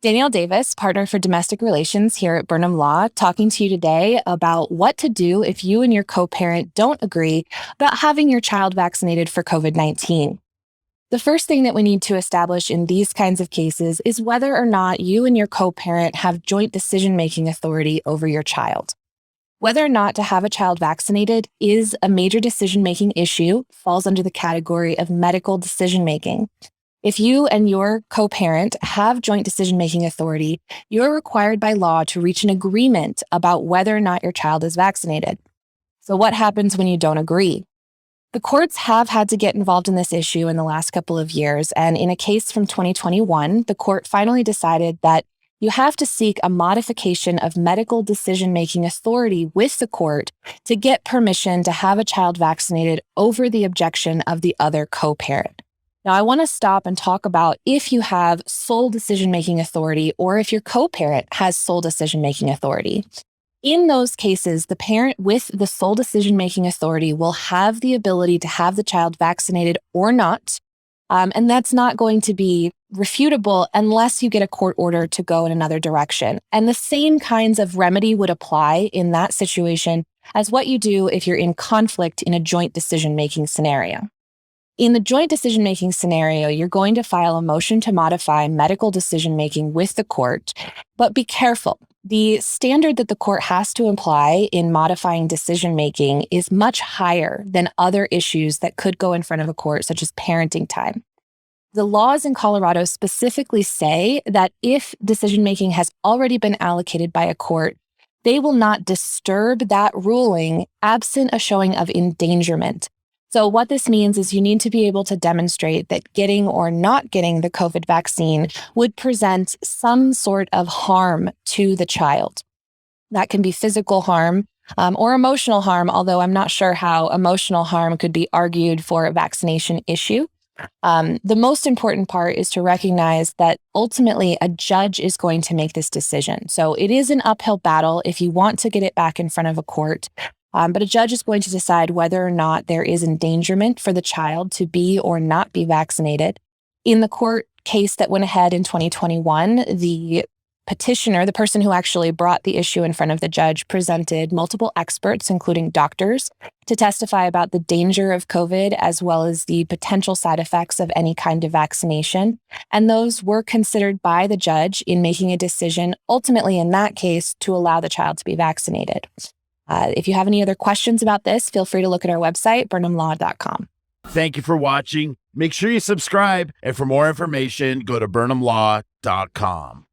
Danielle Davis, partner for domestic relations here at Burnham Law, talking to you today about what to do if you and your co-parent don't agree about having your child vaccinated for COVID-19. The first thing that we need to establish in these kinds of cases is whether or not you and your co-parent have joint decision-making authority over your child. Whether or not to have a child vaccinated is a major decision-making issue, falls under the category of medical decision-making. If you and your co-parent have joint decision-making authority, you're required by law to reach an agreement about whether or not your child is vaccinated. So what happens when you don't agree? The courts have had to get involved in this issue in the last couple of years, and in a case from 2021, the court finally decided that you have to seek a modification of medical decision-making authority with the court to get permission to have a child vaccinated over the objection of the other co-parent. Now, I want to stop and talk about if you have sole decision-making authority or if your co-parent has sole decision-making authority. In those cases, the parent with the sole decision-making authority will have the ability to have the child vaccinated or not, and that's not going to be refutable unless you get a court order to go in another direction. And the same kinds of remedy would apply in that situation as what you do if you're in conflict in a joint decision-making scenario. In the joint decision-making scenario, you're going to file a motion to modify medical decision-making with the court, but be careful. The standard that the court has to apply in modifying decision-making is much higher than other issues that could go in front of a court, such as parenting time. The laws in Colorado specifically say that if decision-making has already been allocated by a court, they will not disturb that ruling absent a showing of endangerment. So what this means is you need to be able to demonstrate that getting or not getting the COVID vaccine would present some sort of harm to the child. That can be physical harm or emotional harm, although I'm not sure how emotional harm could be argued for a vaccination issue. The most important part is to recognize that ultimately a judge is going to make this decision. So it is an uphill battle if you want to get it back in front of a court. But a judge is going to decide whether or not there is endangerment for the child to be or not be vaccinated. In the court case that went ahead in 2021, the petitioner, the person who actually brought the issue in front of the judge, presented multiple experts, including doctors, to testify about the danger of COVID as well as the potential side effects of any kind of vaccination. And those were considered by the judge in making a decision, ultimately in that case, to allow the child to be vaccinated. If you have any other questions about this, feel free to look at our website, burnhamlaw.com. Thank you for watching. Make sure you subscribe. And for more information, go to burnhamlaw.com.